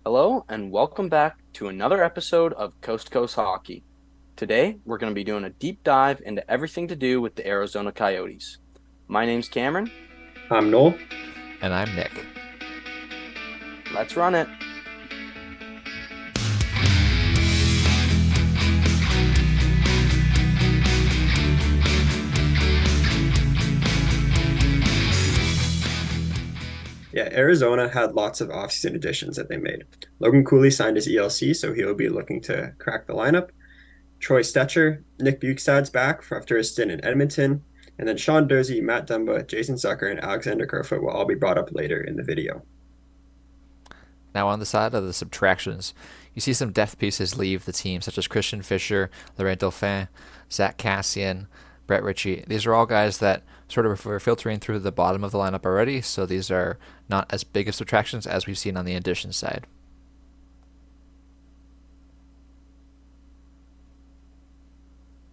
Hello, and welcome back to another episode of Coast to Coast Hockey. Today, we're going to be doing a deep dive into everything to do with the Arizona Coyotes. My name's Cameron. I'm Noel. And I'm Nick. Let's run it. Yeah, Arizona had lots of offseason additions that they made. Logan Cooley signed his ELC, so he'll be looking to crack the lineup. Troy Stetcher, Nick Bukestad's back after his stint in Edmonton, and then Sean Durzi, Matt Dumba, Jason Zucker, and Alexander Kerfoot will all be brought up later in the video. Now, on the side of the subtractions, you see some depth pieces leave the team, such as Christian Fischer, Laurent Dauphin, Zach Cassian, Brett Ritchie. These are all guys that sort of were filtering through the bottom of the lineup already, so these are not as big of subtractions as we've seen on the addition side.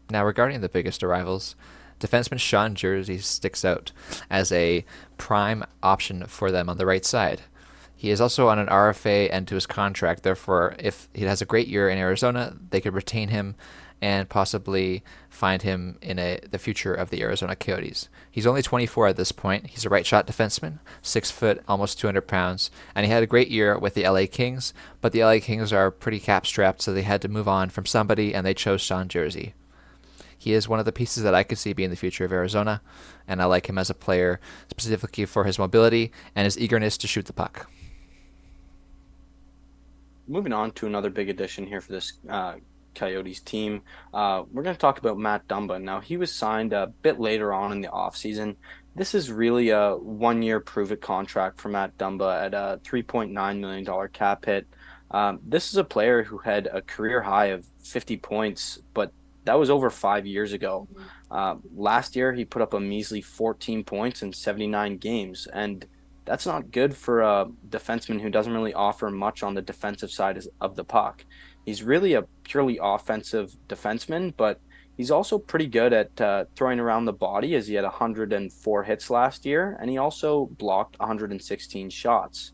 Now, regarding the biggest arrivals, defenseman Sean Jersey sticks out as a prime option for them on the right side. He is also on an RFA end to his contract. Therefore, if he has a great year in Arizona, they could retain him and possibly find him in the future of the Arizona Coyotes. He's only 24 at this point. He's a right shot defenseman, 6 foot, almost 200 pounds, and he had a great year with the LA Kings. But the LA Kings are pretty cap strapped, so they had to move on from somebody, and they chose Sean Jersey. He is one of the pieces that I could see being the future of Arizona, and I like him as a player specifically for his mobility and his eagerness to shoot the puck. Moving on to another big addition here for this Coyotes team. We're going to talk about Matt Dumba. Now, he was signed a bit later on in the offseason. This is really a 1 year prove it contract for Matt Dumba at a $3.9 million cap hit. This is a player who had a career high of 50 points, but that was over 5 years ago. Last year, he put up a measly 14 points in 79 games, and that's not good for a defenseman who doesn't really offer much on the defensive side of the puck. He's really a purely offensive defenseman, but he's also pretty good at throwing around the body, as he had 104 hits last year, and he also blocked 116 shots.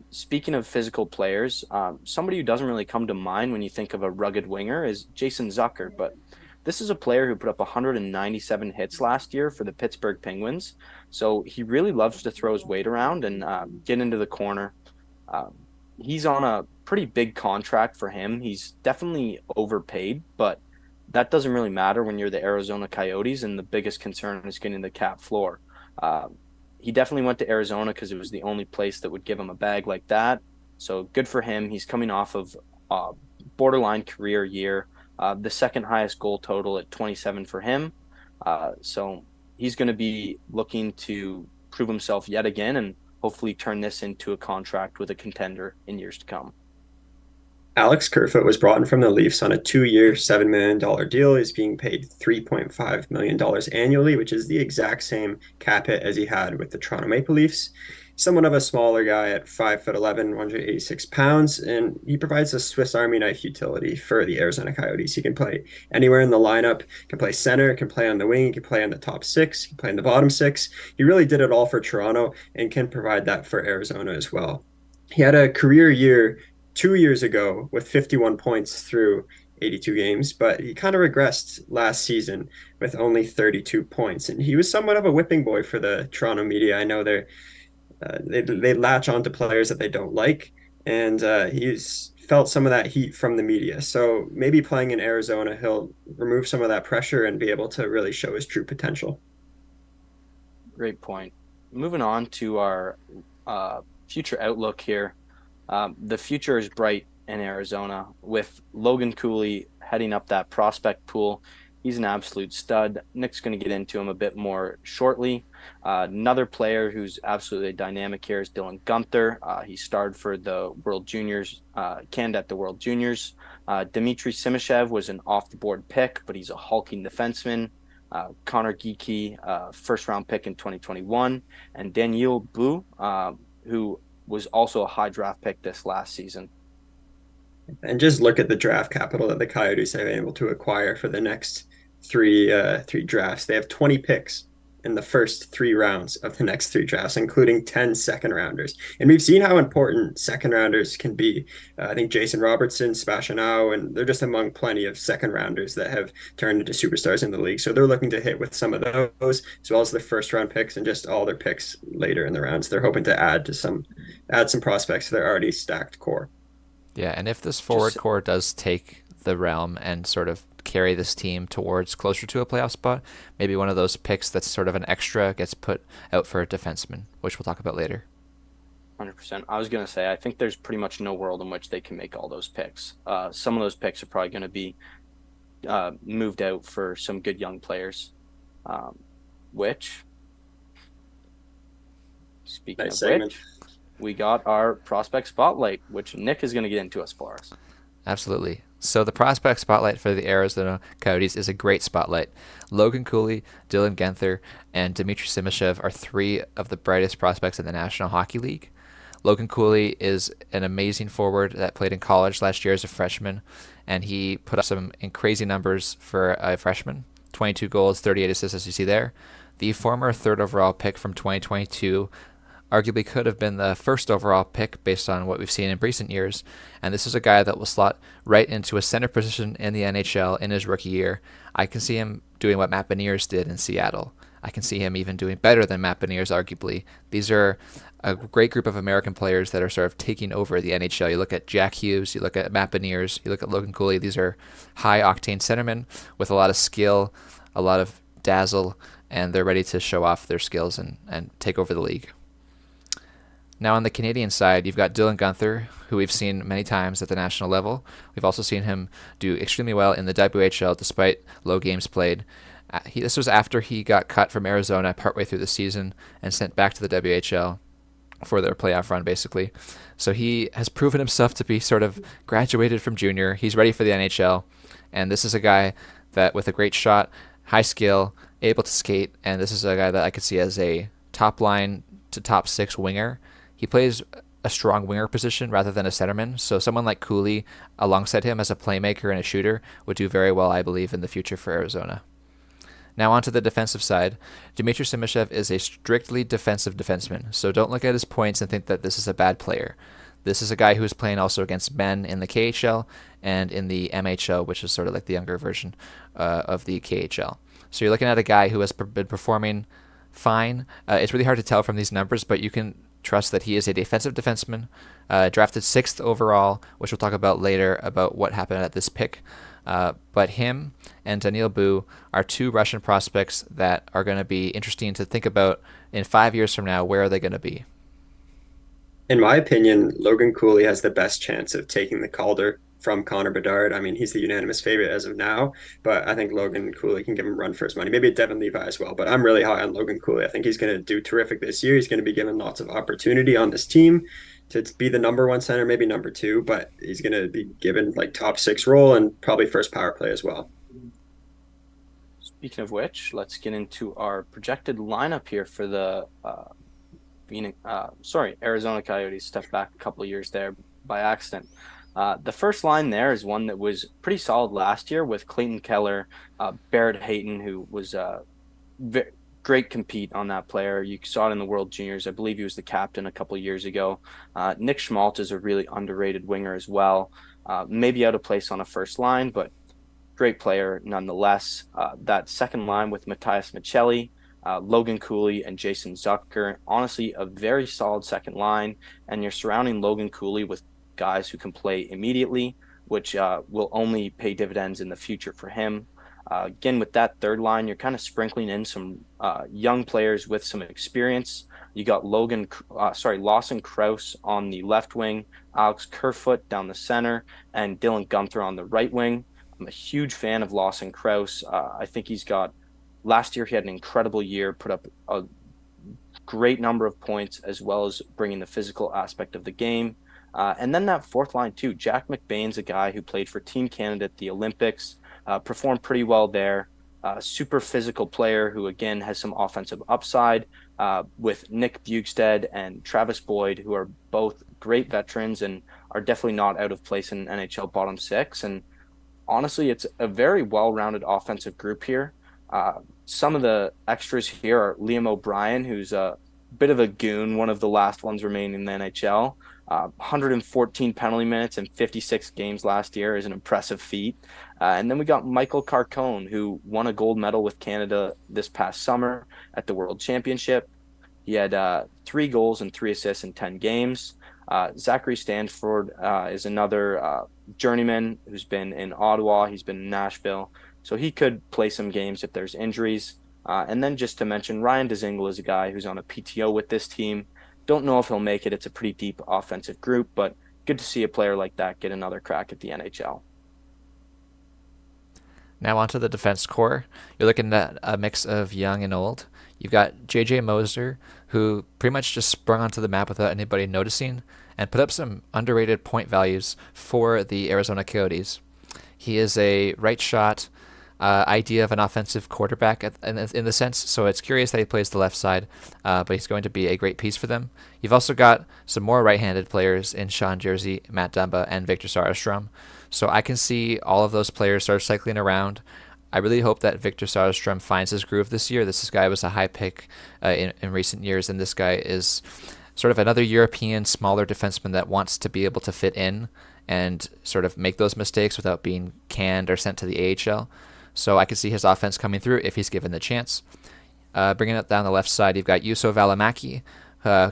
Speaking of physical players, somebody who doesn't really come to mind when you think of a rugged winger is Jason Zucker, but this is a player who put up 197 hits last year for the Pittsburgh Penguins. So he really loves to throw his weight around and get into the corner. Uh, he's on a pretty big contract for him. He's definitely overpaid, but that doesn't really matter when you're the Arizona Coyotes, and the biggest concern is getting the cap floor. Uh, he definitely went to Arizona because it was the only place that would give him a bag like that. So good for him. He's coming off of a borderline career year, the second highest goal total at 27 for him. So he's going to be looking to prove himself yet again and hopefully turn this into a contract with a contender in years to come. Alex Kerfoot was brought in from the Leafs on a 2 year, $7 million deal. He's being paid $3.5 million annually, which is the exact same cap hit as he had with the Toronto Maple Leafs. Somewhat of a smaller guy at 5'11", 186 pounds, and he provides a Swiss Army knife utility for the Arizona Coyotes. He can play anywhere in the lineup, can play center, can play on the wing, can play on the top six, can play in the bottom six. He really did it all for Toronto and can provide that for Arizona as well. He had a career year 2 years ago with 51 points through 82 games, but he kind of regressed last season with only 32 points. And he was somewhat of a whipping boy for the Toronto media. I know they latch on to players that they don't like, and he's felt some of that heat from the media. So maybe playing in Arizona, he'll remove some of that pressure and be able to really show his true potential. Great point. Moving on to our future outlook here. The future is bright in Arizona with Logan Cooley heading up that prospect pool. He's an absolute stud. Nick's going to get into him a bit more shortly. Another player who's absolutely dynamic here is Dylan Gunther. He starred for the World Juniors, Canada at the World Juniors. DMITRI Simashev was an off-the-board pick, but he's a hulking defenseman. Connor Geeky, first-round pick in 2021, and Daniil, who was also a high draft pick this last season. And just look at the draft capital that the Coyotes have been able to acquire for the next three drafts. They have 20 picks. in the first 3 rounds of the next 3 drafts, including 10 second rounders. And we've seen how important second rounders can be. I think Jason Robertson, Sebastian Au, and they're just among plenty of second rounders that have turned into superstars in the league. So they're looking to hit with some of those, as well as the first round picks and just all their picks later in the rounds. They're hoping to add some prospects to their already stacked core. Yeah, and if this forward Just core does take the realm and sort of carry this team towards closer to a playoff spot, maybe one of those picks that's sort of an extra gets put out for a defenseman, which we'll talk about later. 100%. I was going to say, I think there's pretty much no world in which they can make all those picks. Some of those picks are probably going to be moved out for some good young players, which, speaking Nice of segment. which, we got our prospect spotlight, which Nick is going to get into us for us. Absolutely. So the prospect spotlight for the Arizona Coyotes is a great spotlight. Logan Cooley, Dylan Guenther, and DMITRI Simashev are three of the brightest prospects in the National Hockey League. Logan Cooley is an amazing forward that played in college last year as a freshman, and he put up some crazy numbers for a freshman. 22 goals, 38 assists, as you see there. The former third overall pick from 2022 arguably could have been the first overall pick based on what we've seen in recent years. And this is a guy that will slot right into a center position in the NHL in his rookie year. I can see him doing what Matt Beniers did in Seattle. I can see him even doing better than Matt Beniers, arguably. These are a great group of American players that are sort of taking over the NHL. You look at Jack Hughes, you look at Matt Beniers, you look at Logan Cooley. These are high-octane centermen with a lot of skill, a lot of dazzle, and they're ready to show off their skills and take over the league. Now on the Canadian side, you've got Dylan Guenther, who we've seen many times at the national level. We've also seen him do extremely well in the WHL despite low games played. This was after he got cut from Arizona partway through the season and sent back to the WHL for their playoff run, basically. So he has proven himself to be sort of graduated from junior. He's ready for the NHL, and this is a guy that with a great shot, high skill, able to skate, and this is a guy that I could see as a top line to top six winger. He plays a strong winger position rather than a centerman, so someone like Cooley alongside him as a playmaker and a shooter would do very well, I believe, in the future for Arizona. Now onto the defensive side. DMITRI Simashev is a strictly defensive defenseman, so don't look at his points and think that this is a bad player. This is a guy who is playing also against men in the KHL and in the MHL, which is sort of like the younger version of the KHL. So you're looking at a guy who has been performing fine. It's really hard to tell from these numbers, but you can trust that he is a defensive defenseman, drafted 6th overall, which we'll talk about later about what happened at this pick. But him and Daniil are two Russian prospects that are going to be interesting to think about in 5 years from now. Where are they going to be? In my opinion, Logan Cooley has the best chance of taking the Calder from Connor Bedard. I mean, he's the unanimous favorite as of now, but I think Logan Cooley can give him a run for his money. Maybe Devin Levi as well, but I'm really high on Logan Cooley. I think he's going to do terrific this year. He's going to be given lots of opportunity on this team to be the number one center, maybe number two, but he's going to be given like top six role and probably first power play as well. Speaking of which, let's get into our projected lineup here for the Arizona Coyotes. Stepped back a couple of years there by accident. The first line there is one that was pretty solid last year with Clayton Keller, Barrett Hayton, who was great compete on that player. You saw it in the World Juniors. I believe he was the captain a couple of years ago. Nick Schmaltz is a really underrated winger as well. Maybe out of place on a first line, but great player nonetheless. That second line with Matthias Michelli, Logan Cooley, and Jason Zucker, honestly, a very solid second line. And you're surrounding Logan Cooley with guys who can play immediately, which will only pay dividends in the future for him. Again, with that third line, you're kind of sprinkling in some young players with some experience. You got Lawson Krause on the left wing, Alex Kerfoot down the center, and Dylan Guenther on the right wing. I'm a huge fan of Lawson Krause. I think last year he had an incredible year, put up a great number of points as well as bringing the physical aspect of the game. And then that fourth line too, Jack McBain's a guy who played for Team Canada at the Olympics, performed pretty well there. Super physical player who again has some offensive upside with Nick Bjugstad and Travis Boyd, who are both great veterans and are definitely not out of place in NHL bottom six. And honestly, it's a very well-rounded offensive group here. Some of the extras here are Liam O'Brien, who's a bit of a goon, one of the last ones remaining in the NHL. 114 penalty minutes in 56 games last year is an impressive feat. And then we got Michael Carcone, who won a gold medal with Canada this past summer at the World Championship. He had 3 goals and 3 assists in 10 games. Zachary Stanford is another journeyman who's been in Ottawa. He's been in Nashville. So he could play some games if there's injuries. And then just to mention, Ryan Dzingel is a guy who's on a PTO with this team. Don't know if he'll make it. It's a pretty deep offensive group, but good to see a player like that get another crack at the NHL. Now onto the defense core. You're looking at a mix of young and old. You've got J.J. Moser, who pretty much just sprung onto the map without anybody noticing and put up some underrated point values for the Arizona Coyotes. He is a right shot idea of an offensive quarterback in the sense, so it's curious that he plays the left side, but he's going to be a great piece for them. You've also got some more right-handed players in Sean Jersey, Matt Dumba, and Victor Sarastrom. So I can see all of those players start cycling around. I really hope that Victor Sarastrom finds his groove this year. This guy was a high pick in recent years, and this guy is sort of another European, smaller defenseman that wants to be able to fit in and sort of make those mistakes without being canned or sent to the AHL. So I can see his offense coming through if he's given the chance. Bringing it down the left side, you've got Juuso Valimaki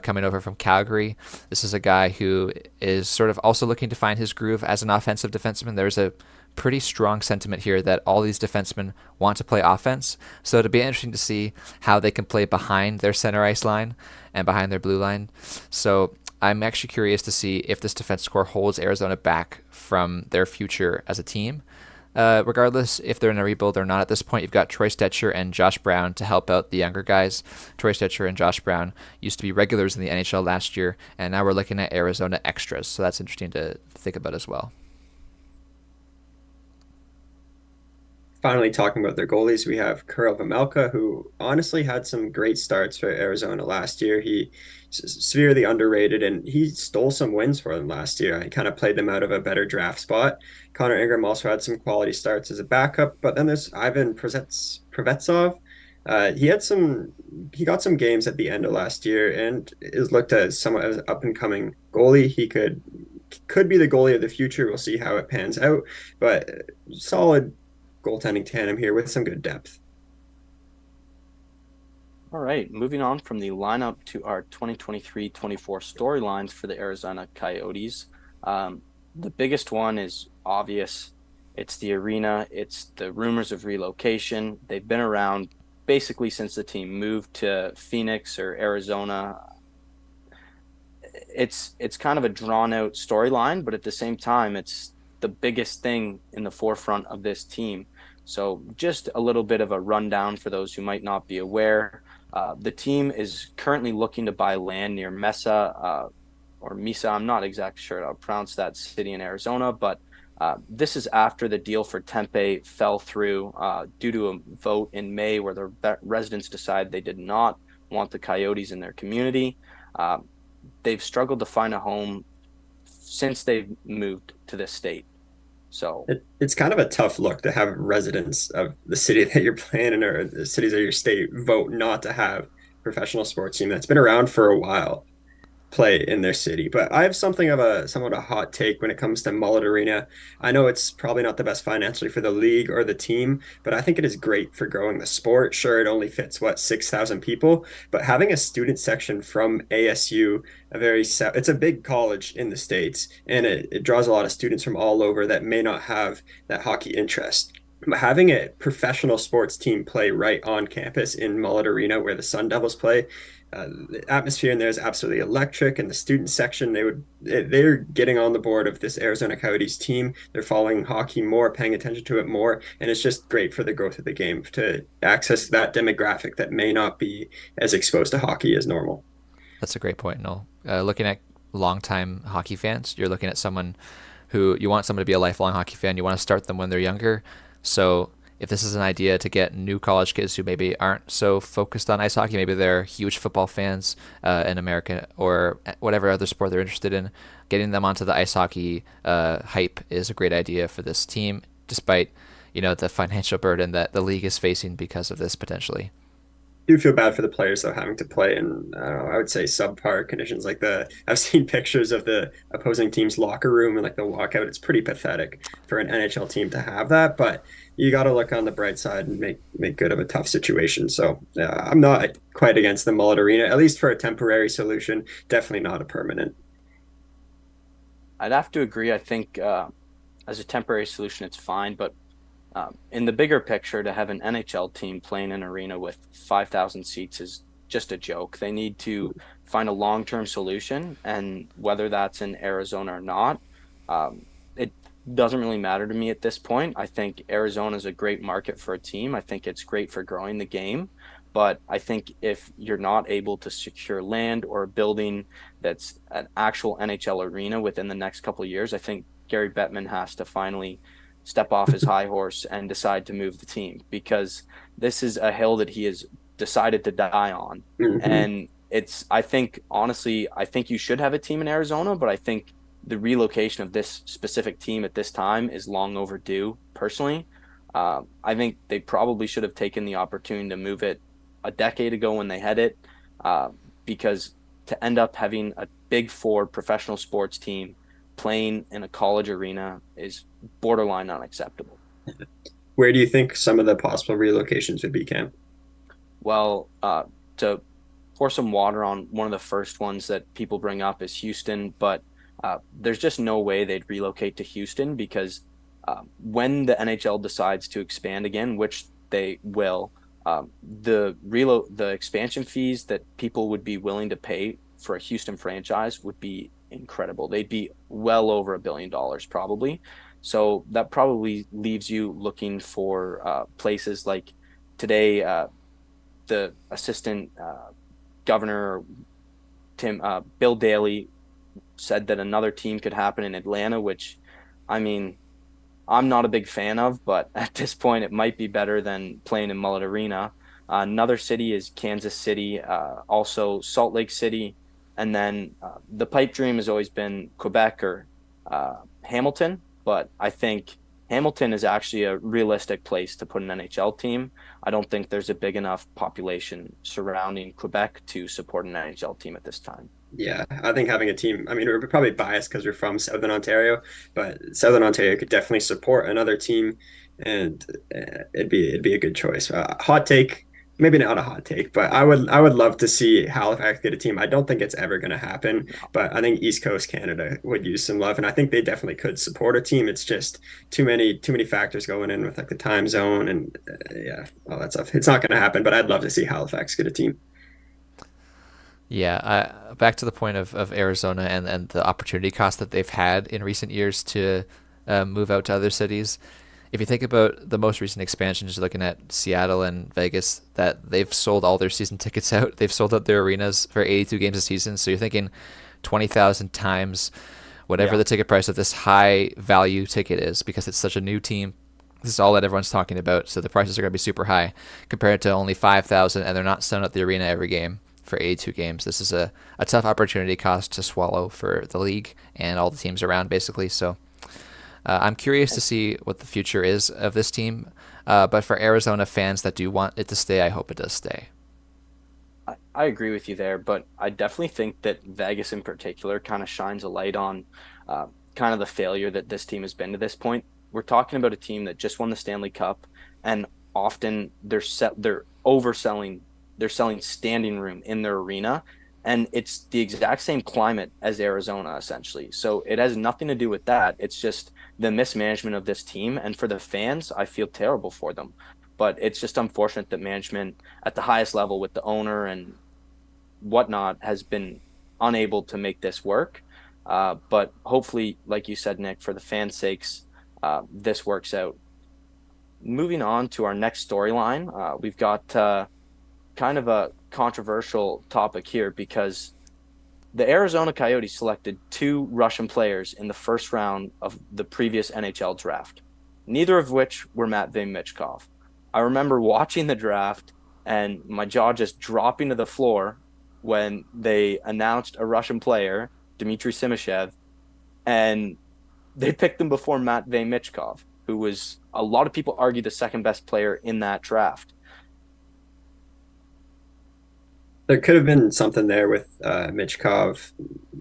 coming over from Calgary. This is a guy who is sort of also looking to find his groove as an offensive defenseman. There's a pretty strong sentiment here that all these defensemen want to play offense. So it'll be interesting to see how they can play behind their center ice line and behind their blue line. So I'm actually curious to see if this defense core holds Arizona back from their future as a team. Regardless if they're in a rebuild or not at this point, you've got Troy Stetcher and Josh Brown to help out the younger guys. Troy Stetcher and Josh Brown used to be regulars in the NHL last year, and now we're looking at Arizona extras. So that's interesting to think about as well. Finally, talking about their goalies, we have Kirill Vejmelka, who honestly had some great starts for Arizona last year. He severely underrated, and he stole some wins for them last year. He kind of played them out of a better draft spot. Connor Ingram also had some quality starts as a backup, but then there's Ivan Prevetsov. He got some games at the end of last year, and is looked as somewhat as an up and coming goalie. He could be the goalie of the future. We'll see how it pans out, but solid goaltending tandem here with some good depth. All right, moving on from the lineup to our 2023-24 storylines for the Arizona Coyotes. The biggest one is obvious. It's the arena. It's the rumors of relocation. They've been around basically since the team moved to Phoenix or Arizona. It's kind of a drawn out storyline, but at the same time, it's the biggest thing in the forefront of this team. So just a little bit of a rundown for those who might not be aware. The team is currently looking to buy land near Mesa or Mesa. I'm not exactly sure how to pronounce that city in Arizona, but this is after the deal for Tempe fell through due to a vote in May where the residents decided they did not want the Coyotes in their community. They've struggled to find a home since they've moved to this state. So It's kind of a tough look to have residents of the city that you're playing in or the cities of your state vote not to have professional sports team that's been around for a while play in their city. But I have something of a somewhat a hot take when it comes to Mullet Arena. I know it's probably not the best financially for the league or the team, but I think it is great for growing the sport. Sure, it only fits what 6,000 people, but having a student section from ASU, it's a big college in the States, and it draws a lot of students from all over that may not have that hockey interest. Having a professional sports team play right on campus in Mullet Arena where the Sun Devils play, the atmosphere in there is absolutely electric, and the student section they're getting on the board of this Arizona Coyotes team. They're following hockey more, paying attention to it more, and it's just great for the growth of the game to access that demographic that may not be as exposed to hockey as normal. That's a great point, Noel. Looking at longtime hockey fans, you're looking at someone who you want someone to be a lifelong hockey fan. You want to start them when they're younger. So if this is an idea to get new college kids who maybe aren't so focused on ice hockey, maybe they're huge football fans in America or whatever other sport they're interested in, getting them onto the ice hockey hype is a great idea for this team, despite the financial burden that the league is facing because of this potentially. Do feel bad for the players though having to play in I would say subpar conditions like the I've seen pictures of the opposing team's locker room and like the walkout. It's pretty pathetic for an NHL team to have that, but you got to look on the bright side and make good of a tough situation. So I'm not quite against the Mullet Arena, at least for a temporary solution. Definitely not a permanent. I'd have to agree. I think as a temporary solution, it's fine, but in the bigger picture, to have an NHL team playing an arena with 5,000 seats is just a joke. They need to find a long-term solution, and whether that's in Arizona or not, it doesn't really matter to me at this point. I think Arizona is a great market for a team. I think it's great for growing the game. But I think if you're not able to secure land or a building that's an actual NHL arena within the next couple of years, I think Gary Bettman has to finally step off his high horse and decide to move the team, because this is a hill that he has decided to die on. Mm-hmm. And I think, honestly, I think you should have a team in Arizona, but I think the relocation of this specific team at this time is long overdue, personally. I think they probably should have taken the opportunity to move it a decade ago when they had it, uh, because to end up having a big four professional sports team playing in a college arena is borderline unacceptable. Where do you think some of the possible relocations would be, Cam? Well, to pour some water on one of the first ones that people bring up is Houston, but there's just no way they'd relocate to Houston, because when the NHL decides to expand again, which they will, the expansion fees that people would be willing to pay for a Houston franchise would be incredible. They'd be well over $1 billion probably. So that probably leaves you looking for places like today. The assistant governor Tim Bill Daley said that another team could happen in Atlanta, which, I mean, I'm not a big fan of, but at this point, it might be better than playing in Mullet Arena. Another city is Kansas City, also Salt Lake City, and then the pipe dream has always been Quebec or Hamilton, but I think Hamilton is actually a realistic place to put an NHL team. I don't think there's a big enough population surrounding Quebec to support an NHL team at this time. Yeah, I think having a team, I mean, we're probably biased because we're from Southern Ontario, but Southern Ontario could definitely support another team, and it'd be a good choice. Hot take, maybe not a hot take, but I would love to see Halifax get a team. I don't think it's ever going to happen, No. but I think East Coast Canada would use some love, and I think they definitely could support a team. It's just too many factors going in with like the time zone and yeah, all that stuff. It's not going to happen, but I'd love to see Halifax get a team. Yeah, back to the point of Arizona and the opportunity cost that they've had in recent years to move out to other cities. If you think about the most recent expansions, looking at Seattle and Vegas, that they've sold all their season tickets out. They've sold out their arenas for 82 games a season. So you're thinking 20,000 times whatever Yeah. the ticket price of this high value ticket is, because it's such a new team. This is all that everyone's talking about. So the prices are going to be super high compared to only 5,000, and they're not selling out the arena every game for 82 games. This is a tough opportunity cost to swallow for the league and all the teams around, basically. So I'm curious to see what the future is of this team. But for Arizona fans that do want it to stay, I hope it does stay. I agree with you there, but I definitely think that Vegas in particular kind of shines a light on kind of the failure that this team has been to this point. We're talking about a team that just won the Stanley Cup, and often they're overselling, they're selling standing room in their arena, and it's the exact same climate as Arizona essentially. So it has nothing to do with that. It's just the mismanagement of this team, and for the fans, I feel terrible for them. But it's just unfortunate that management at the highest level with the owner and whatnot has been unable to make this work. But hopefully, like you said, Nick, for the fans' sakes, this works out. Moving on to our next storyline, we've got kind of a controversial topic here, because the Arizona Coyotes selected two Russian players in the first round of the previous NHL draft, neither of which were Matvei Michkov. I remember watching the draft and my jaw just dropping to the floor when they announced a Russian player, DMITRI Simashev, and they picked him before Matvei Michkov. who was a lot of people argue the second best player in that draft. There could have been something there with Michkov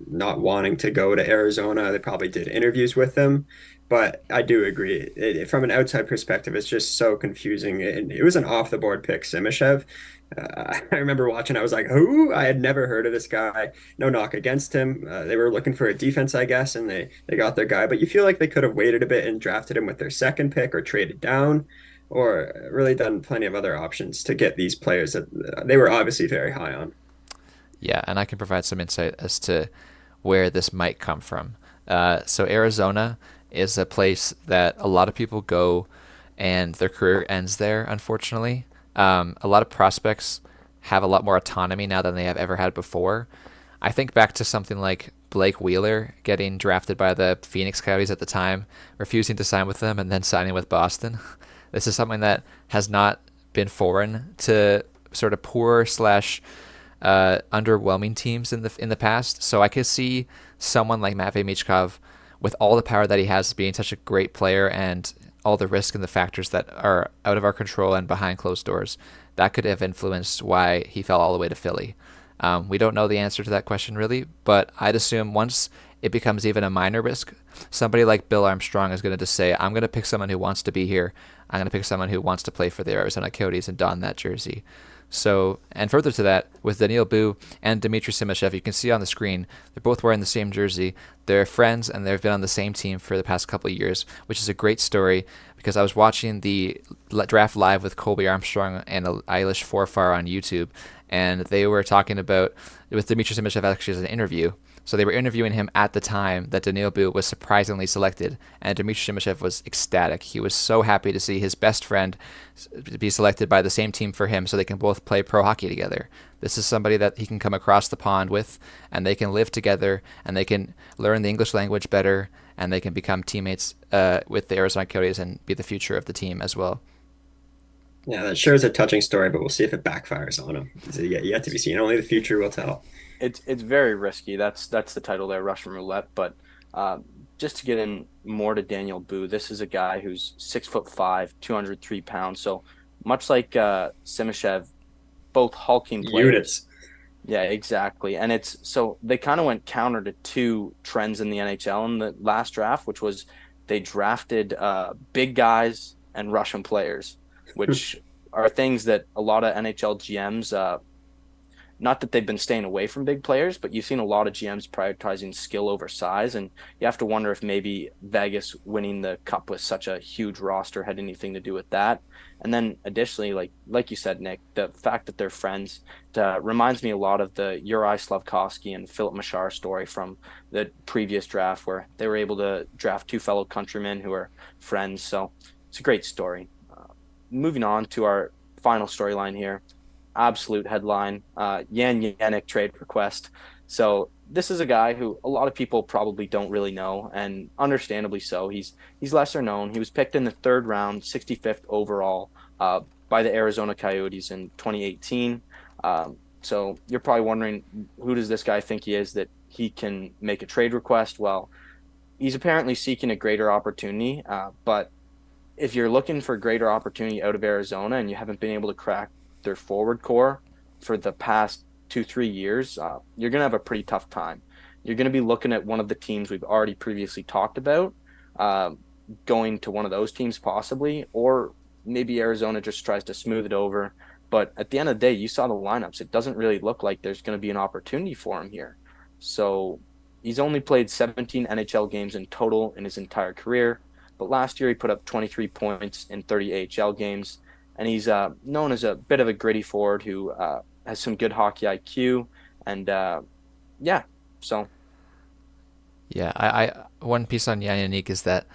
not wanting to go to Arizona. They probably did interviews with him, but I do agree. From an outside perspective, it's just so confusing. And it was an off the board pick, Simashev. I remember watching. I was like, "Who?" I had never heard of this guy. No knock against him. They were looking for a defense, I guess, and they got their guy. But you feel like they could have waited a bit and drafted him with their second pick or traded down, or really done plenty of other options to get these players that they were obviously very high on. Yeah, and I can provide some insight as to where this might come from. So Arizona is a place that a lot of people go, and their career ends there. Unfortunately, a lot of prospects have a lot more autonomy now than they have ever had before. I think back to something like Blake Wheeler getting drafted by the Phoenix Coyotes at the time, refusing to sign with them, and then signing with Boston. This is something that has not been foreign to sort of poor slash underwhelming teams in the past. So I could see someone like Matvei Michkov, with all the power that he has, being such a great player and all the risk and the factors that are out of our control and behind closed doors, that could have influenced why he fell all the way to Philly. We don't know the answer to that question really, but I'd assume once it becomes even a minor risk, somebody like Bill Armstrong is going to just say, I'm going to pick someone who wants to be here. I'm going to pick someone who wants to play for the Arizona Coyotes and don that jersey. So, and further to that, with Daniil Boo and DMITRI SIMASHEV, you can see on the screen, they're both wearing the same jersey. They're friends, and they've been on the same team for the past couple of years, which is a great story because I was watching the draft live with Colby Armstrong and Eilish Forfar on YouTube, and they were talking about, with DMITRI SIMASHEV actually as an interview. So they were interviewing him at the time that Daniil Boo was surprisingly selected, and DMITRI SIMASHEV was ecstatic. He was so happy to see his best friend be selected by the same team for him so they can both play pro hockey together. This is somebody that he can come across the pond with, and they can live together, and they can learn the English language better, and they can become teammates with the Arizona Coyotes and be the future of the team as well. Yeah, that sure is a touching story, but we'll see if it backfires on him. It's yet to be seen. Only the future will tell. It's very risky. That's the title there, Russian roulette. But uh, just to get in more to Daniil Boo, this is a guy who's 6'5", 203 pounds. So much like Simashev, both hulking players. Yotes. Yeah, exactly. And it's so they kind of went counter to two trends in the NHL in the last draft, which was they drafted big guys and Russian players, which are things that a lot of NHL GMs not that they've been staying away from big players, but you've seen a lot of GMs prioritizing skill over size, and you have to wonder if maybe Vegas winning the cup with such a huge roster had anything to do with that. And then additionally, like you said, Nick, the fact that they're friends reminds me a lot of the Uri Slavkovsky and Philip Machar story from the previous draft, where they were able to draft two fellow countrymen who are friends. So it's a great story. Moving on to our final storyline here, absolute headline, Jan Yannick trade request. So this is a guy who a lot of people probably don't really know, and understandably so. He's lesser known. He was picked in the third round, 65th overall, by the Arizona Coyotes in 2018. So you're probably wondering, who does this guy think he is that he can make a trade request? Well, he's apparently seeking a greater opportunity, but if you're looking for greater opportunity out of Arizona and you haven't been able to crack their forward core for the past 2-3 years, you're going to have a pretty tough time. You're going to be looking at one of the teams we've already previously talked about, uh, going to one of those teams possibly, or maybe Arizona just tries to smooth it over. But at the end of the day, you saw the lineups. It doesn't really look like there's going to be an opportunity for him here. So he's only played 17 NHL games in total in his entire career. But last year he put up 23 points in 30 AHL games, and he's known as a bit of a gritty forward who has some good hockey IQ, and yeah, so Yeah, one piece on Yannick is that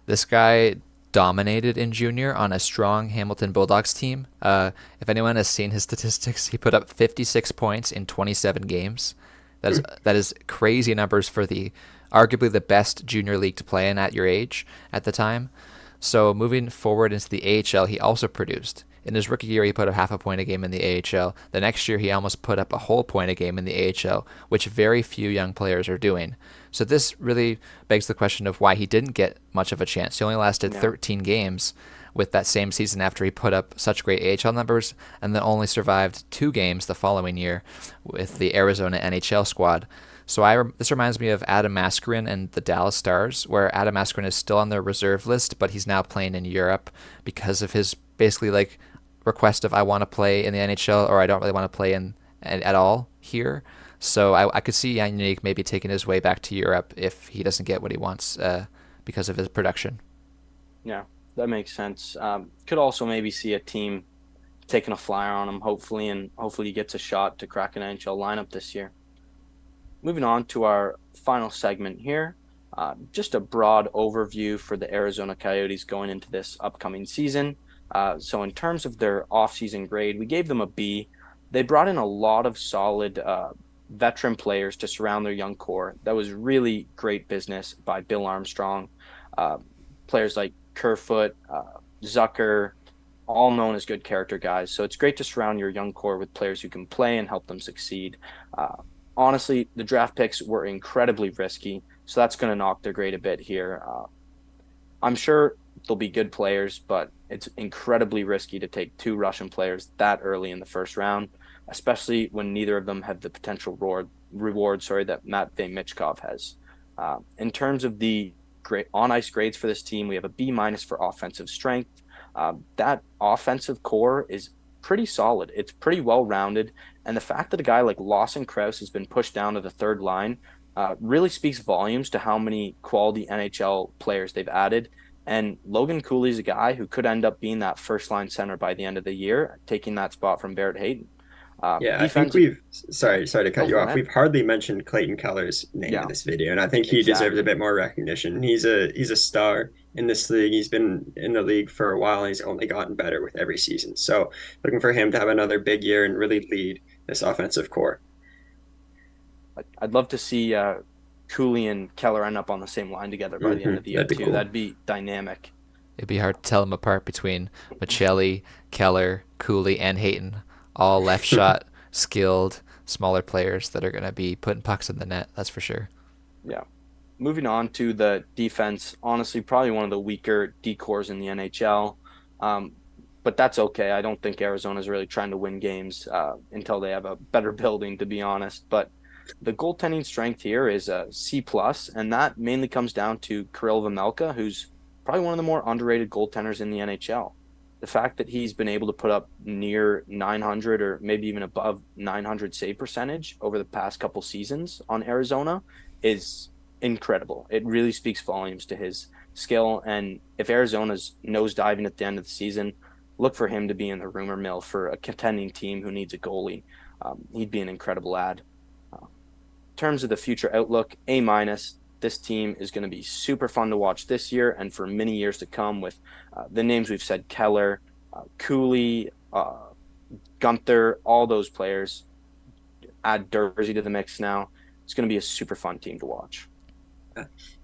this guy dominated in junior on a strong Hamilton Bulldogs team. If anyone has seen his statistics, he put up 56 points in 27 games. That is crazy numbers for the arguably the best junior league to play in at your age at the time. So moving forward into the AHL, he also produced. In his rookie year, he put up half a point a game in the AHL. The next year, he almost put up a whole point a game in the AHL, which very few young players are doing. So this really begs the question of why he didn't get much of a chance. He only lasted Yeah. 13 games with that same season after he put up such great AHL numbers, and then only survived 2 games the following year with the Arizona NHL squad. So this reminds me of Adam Mascarin and the Dallas Stars, where Adam Mascarin is still on their reserve list, but he's now playing in Europe because of his basically like request of I want to play in the NHL or I don't really want to play in at all here. So I could see Yannick maybe taking his way back to Europe if he doesn't get what he wants because of his production. Yeah, that makes sense. Could also maybe see a team taking a flyer on him, hopefully, and hopefully he gets a shot to crack an NHL lineup this year. Moving on to our final segment here, just a broad overview for the Arizona Coyotes going into this upcoming season. So in terms of their offseason grade, we gave them a B. They brought in a lot of solid veteran players to surround their young core. That was really great business by Bill Armstrong. Uh, Players like Kerfoot, Zucker, all known as good character guys. So it's great to surround your young core with players who can play and help them succeed. Uh, Honestly, the draft picks were incredibly risky, so that's going to knock their grade a bit here. I'm sure they'll be good players, but it's incredibly risky to take two Russian players that early in the first round, especially when neither of them have the potential reward that Matvey Michkov has. In terms of the great on ice grades for this team, we have a B minus for offensive strength. That offensive core is pretty solid. It's pretty well rounded, and the fact that a guy like Lawson Krause has been pushed down to the third line really speaks volumes to how many quality NHL players they've added. And Logan Cooley is a guy who could end up being that first line center by the end of the year, taking that spot from Barrett Hayton. Yeah, I think Defense, we've sorry to cut oh, you go off. ahead. We've hardly mentioned Clayton Keller's name in Yeah, this video, and I think he deserves a exactly. bit more recognition. He's a star in this league. He's been in the league for a while, and he's only gotten better with every season. So looking for him to have another big year and really lead this offensive core. I'd love to see Cooley and Keller end up on the same line together by the end of the year That'd be too. cool. That'd be dynamic. It'd be hard to tell them apart between Michelli, Keller, Cooley, and Hayton, all left shot, skilled, smaller players that are going to be putting pucks in the net. That's for sure. Yeah. Moving on to the defense, honestly, probably one of the weaker decors in the NHL. Um, but that's okay. I don't think Arizona's really trying to win games until they have a better building, to be honest. But the goaltending strength here is a C plus, and that mainly comes down to Kirill Vejmelka, who's probably one of the more underrated goaltenders in the NHL. The fact that he's been able to put up near 900 or maybe even above 900 save percentage over the past couple seasons on Arizona is incredible. It really speaks volumes to his skill. And if Arizona's nosediving at the end of the season, look for him to be in the rumor mill for a contending team who needs a goalie. He'd be an incredible ad. In terms of the future outlook, A minus. This team is going to be super fun to watch this year and for many years to come with the names we've said: Keller, Cooley, Gunther, all those players. Add Dursey to the mix now. It's going to be a super fun team to watch.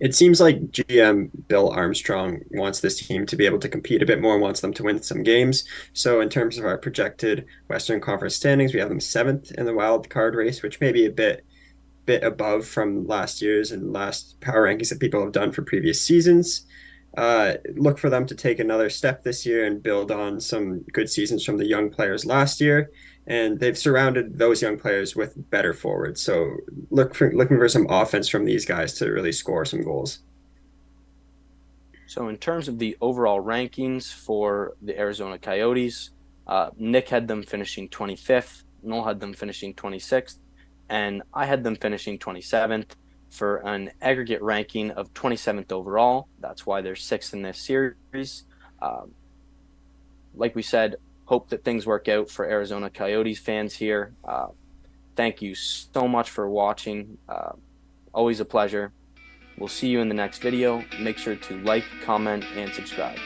It seems like GM Bill Armstrong wants this team to be able to compete a bit more, wants them to win some games. So, in terms of our projected Western Conference standings, we have them seventh in the wild card race, which may be a bit above from last year's and last power rankings that people have done for previous seasons. Look for them to take another step this year and build on some good seasons from the young players last year. And they've surrounded those young players with better forwards. So looking for some offense from these guys to really score some goals. So, in terms of the overall rankings for the Arizona Coyotes, Nick had them finishing 25th, Noel had them finishing 26th, and I had them finishing 27th for an aggregate ranking of 27th overall. That's why they're sixth in this series. Um, like we said, hope that things work out for Arizona Coyotes fans here. Thank you so much for watching. Always a pleasure. We'll see you in the next video. Make sure to like, comment, and subscribe.